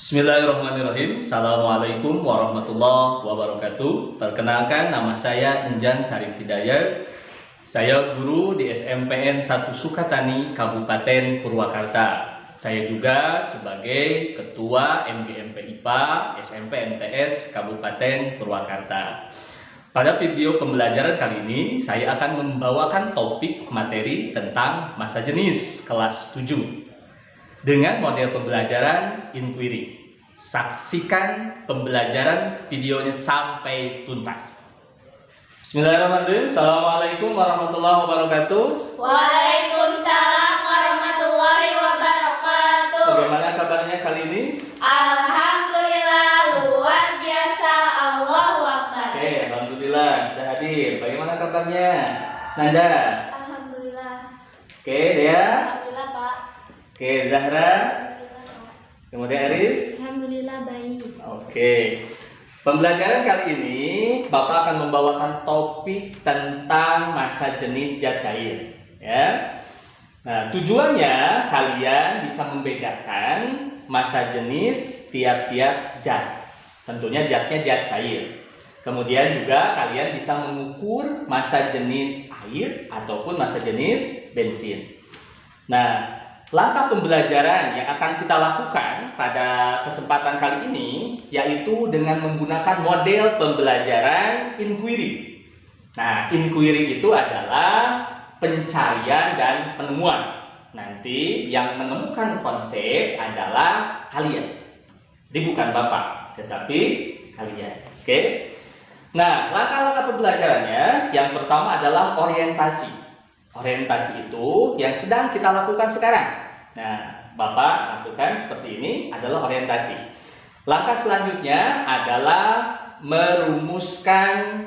Bismillahirrahmanirrahim. Assalamualaikum warahmatullahi wabarakatuh. Perkenalkan, nama saya Enjan Sarif Hidayat. Saya guru di SMPN 1 Sukatani, Kabupaten Purwakarta. Saya juga sebagai Ketua MGMP IPA SMP MTS Kabupaten Purwakarta. Pada video pembelajaran kali ini, saya akan membawakan topik materi tentang masa jenis kelas 7 dengan model pembelajaran inquiry. Saksikan pembelajaran videonya sampai tuntas. Bismillahirrahmanirrahim. Assalamualaikum warahmatullahi wabarakatuh. Waalaikumsalam warahmatullahi wabarakatuh. Bagaimana kabarnya kali ini? Alhamdulillah, luar biasa. Allahu Akbar. Oke, alhamdulillah sudah hadir. Bagaimana kabarnya? Nanda. Alhamdulillah. Oke, Dea. Alhamdulillah, Pak. Oke, Zahra. Alhamdulillah, Pak. Kemudian Aris. Alhamdulillah, baik. Oke. Pembelajaran kali ini Bapak akan membawakan topik tentang masa jenis zat cair, ya. Nah, tujuannya kalian bisa membedakan masa jenis tiap-tiap zat. Tentunya zatnya zat cair. Kemudian juga kalian bisa mengukur masa jenis air ataupun masa jenis bensin. Nah, langkah pembelajaran yang akan kita lakukan pada kesempatan kali ini yaitu dengan menggunakan model pembelajaran inquiry. Nah, inquiry itu adalah pencarian dan penemuan. Nanti yang menemukan konsep adalah kalian. Jadi bukan Bapak, tetapi kalian. Oke? Nah, langkah-langkah pembelajarannya yang pertama adalah orientasi. Orientasi itu yang sedang kita lakukan sekarang. Nah, Bapak lakukan seperti ini adalah orientasi. Langkah selanjutnya adalah merumuskan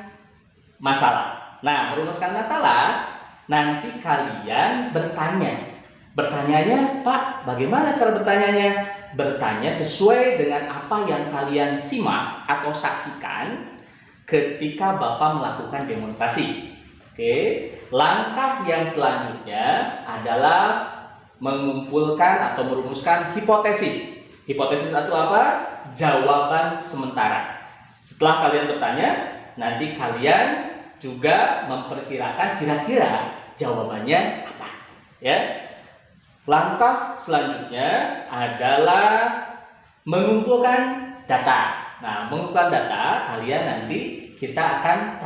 masalah. Nah, merumuskan masalah, nanti kalian bertanya. Bertanyanya, Pak, bagaimana cara bertanyanya? Bertanya sesuai dengan apa yang kalian simak atau saksikan ketika Bapak melakukan demonstrasi. Oke, langkah yang selanjutnya adalah mengumpulkan atau merumuskan hipotesis. Hipotesis itu apa? Jawaban sementara. Setelah kalian bertanya, nanti kalian juga memperkirakan kira-kira jawabannya apa. Ya. Langkah selanjutnya adalah mengumpulkan data. Nah, mengumpulkan data, kalian nanti kita akan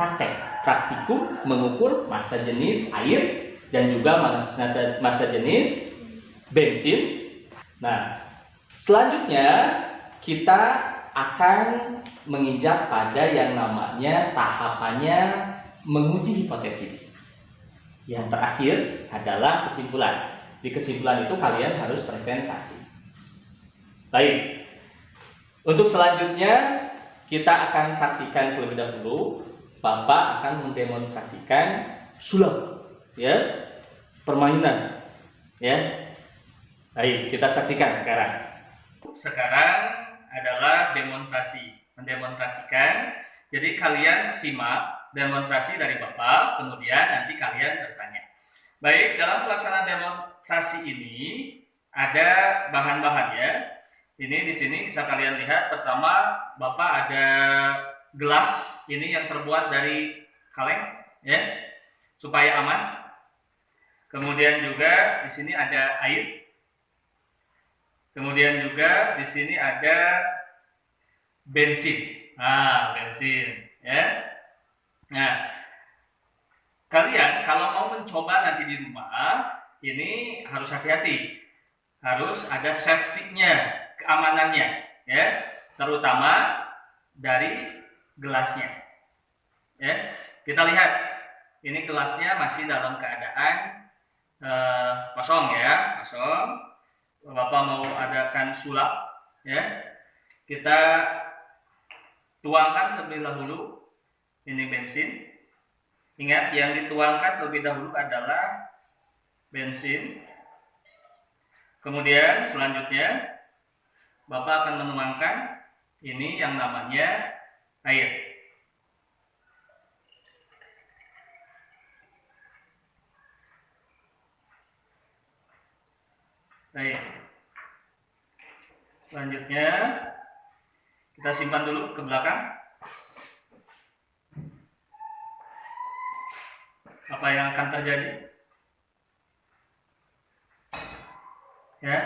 praktikum mengukur masa jenis air dan juga masa jenis bensin. Nah, selanjutnya kita akan menginjak pada yang namanya tahapannya menguji hipotesis. Yang terakhir adalah kesimpulan. Di kesimpulan itu kalian harus presentasi. Baik. Untuk selanjutnya kita akan saksikan terlebih dahulu. Bapak akan mendemonstrasikan sulap, ya, permainan, ya. Baik, kita saksikan sekarang. Sekarang adalah demonstrasi, mendemonstrasikan. Jadi kalian simak demonstrasi dari Bapak, kemudian nanti kalian bertanya. Baik, dalam pelaksanaan demonstrasi ini ada bahan-bahannya. Ini di sini bisa kalian lihat. Pertama, Bapak ada gelas ini yang terbuat dari kaleng, ya, supaya aman. Kemudian juga di sini ada air. Kemudian juga di sini ada bensin. Nah, bensin, ya. Nah, kalian kalau mau mencoba nanti di rumah, ini harus hati-hati. Harus ada safety-nya, keamanannya, ya. Terutama dari gelasnya. Ya. Kita lihat, ini gelasnya masih dalam keadaan kosong, ya, kosong. Bapak mau adakan sulap, ya. Kita tuangkan terlebih dahulu ini bensin. Ingat, yang dituangkan terlebih dahulu adalah bensin. Kemudian selanjutnya Bapak akan menuangkan ini yang namanya air. Baik. Selanjutnya kita simpan dulu ke belakang. Apa yang akan terjadi? Ya,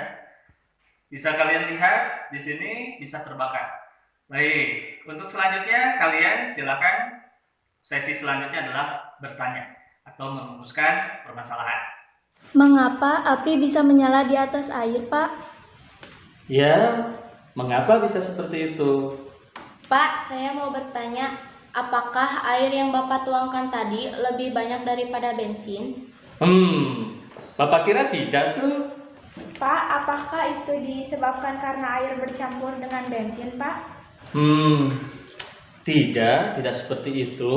bisa kalian lihat di sini bisa terbakar. Baik, untuk selanjutnya kalian silakan. Sesi selanjutnya adalah bertanya atau merumuskan permasalahan. Mengapa api bisa menyala di atas air, Pak? Ya, mengapa bisa seperti itu? Pak, saya mau bertanya, apakah air yang Bapak tuangkan tadi lebih banyak daripada bensin? Bapak kira tidak tuh? Pak, apakah itu disebabkan karena air bercampur dengan bensin, Pak? Tidak seperti itu.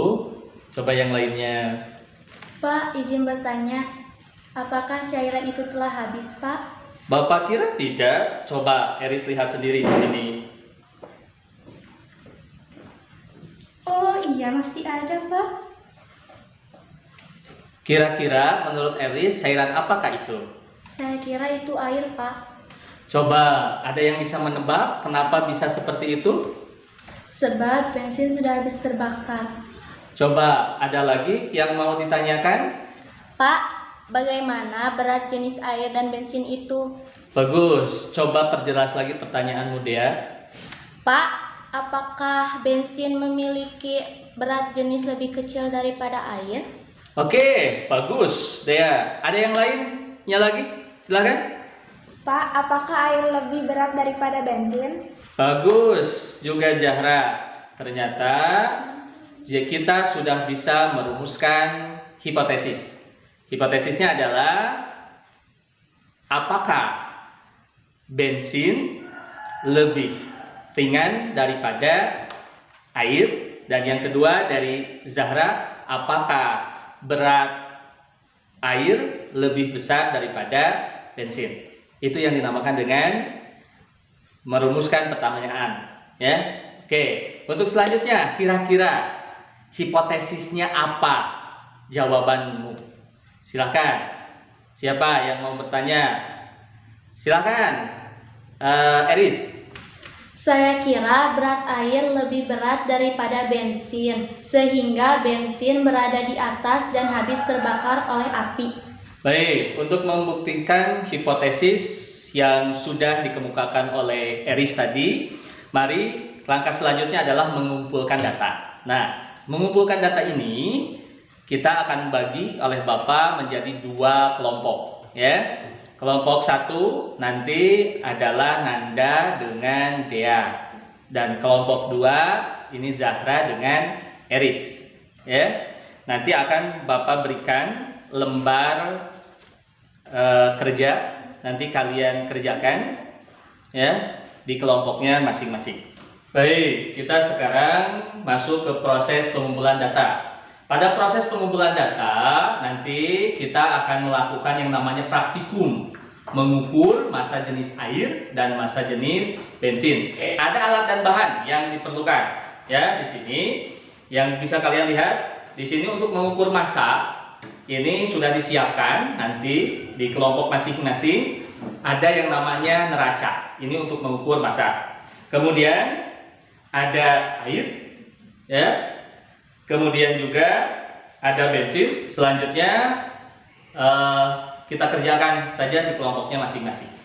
Coba yang lainnya. Pak, izin bertanya, apakah cairan itu telah habis, Pak? Bapak kira tidak? Coba Eris lihat sendiri di sini. Oh iya, masih ada, Pak. Kira-kira menurut Eris cairan apakah itu? Saya kira itu air, Pak. Coba ada yang bisa menebak kenapa bisa seperti itu? Sebab bensin sudah habis terbakar. Coba ada lagi yang mau ditanyakan? Pak, bagaimana berat jenis air dan bensin itu? Bagus, coba perjelas lagi pertanyaanmu Dea. Pak, apakah bensin memiliki berat jenis lebih kecil daripada air? Oke, bagus Dea. Ada yang lainnya lagi? Silakan. Pak, apakah air lebih berat daripada bensin? Bagus juga Zahra. Ternyata kita sudah bisa merumuskan hipotesis. Hipotesisnya adalah apakah bensin lebih ringan daripada air, dan yang kedua dari Zahra, apakah berat air lebih besar daripada bensin. Itu yang dinamakan dengan merumuskan pertanyaan, ya. Oke, untuk selanjutnya kira-kira hipotesisnya apa? Jawabanmu. Silakan. Siapa yang mau bertanya? Silakan. Eris. Saya kira berat air lebih berat daripada bensin, sehingga bensin berada di atas dan habis terbakar oleh api. Baik, untuk membuktikan hipotesis yang sudah dikemukakan oleh Eris tadi, mari langkah selanjutnya adalah mengumpulkan data. Nah, mengumpulkan data ini kita akan bagi oleh Bapak menjadi dua kelompok, ya. Kelompok satu nanti adalah Nanda dengan Dea, dan kelompok dua ini Zahra dengan Eris, ya. Nanti akan Bapak berikan lembar kerja, nanti kalian kerjakan, ya, di kelompoknya masing-masing. Baik, kita sekarang masuk ke proses pengumpulan data. Pada proses pengumpulan data, nanti kita akan melakukan yang namanya praktikum, mengukur massa jenis air dan massa jenis bensin. Ada alat dan bahan yang diperlukan, ya, di sini yang bisa kalian lihat di sini. Untuk mengukur massa ini sudah disiapkan, nanti di kelompok masing-masing ada yang namanya neraca. Ini untuk mengukur massa. Kemudian ada air, ya. Kemudian juga ada bensin. Selanjutnya kita kerjakan saja di kelompoknya masing-masing.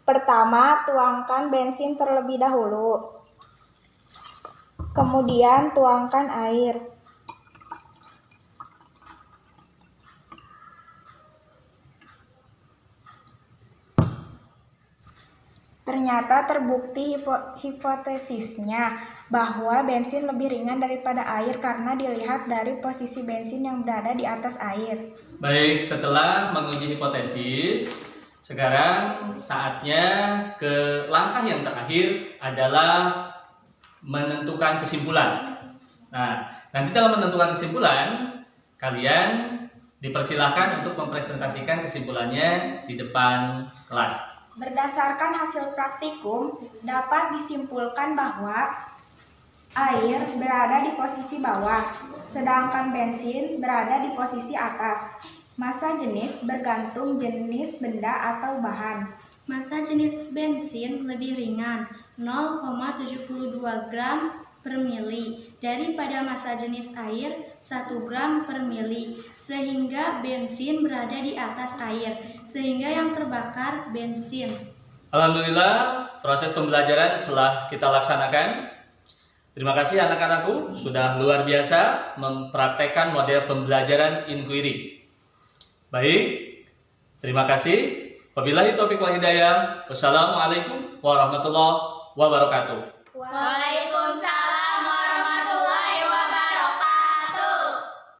Pertama, tuangkan bensin terlebih dahulu. Kemudian tuangkan air. Ternyata terbukti hipotesisnya bahwa bensin lebih ringan daripada air karena dilihat dari posisi bensin yang berada di atas air. Baik, setelah menguji hipotesis, sekarang saatnya ke langkah yang terakhir adalah menentukan kesimpulan. Nah, nanti dalam menentukan kesimpulan, kalian dipersilahkan untuk mempresentasikan kesimpulannya di depan kelas. Berdasarkan hasil praktikum, dapat disimpulkan bahwa air berada di posisi bawah, sedangkan bensin berada di posisi atas. Massa jenis bergantung jenis benda atau bahan. Massa jenis bensin lebih ringan, 0,72 gram per mili, daripada massa jenis air 1 gram per mili, sehingga bensin berada di atas air, sehingga yang terbakar bensin. Alhamdulillah, proses pembelajaran telah kita laksanakan. Terima kasih anak-anakku sudah luar biasa mempraktekkan model pembelajaran inquiry. Baik, terima kasih. Wabillahi taufiq wal hidayah. Wassalamualaikum warahmatullahi wabarakatuh.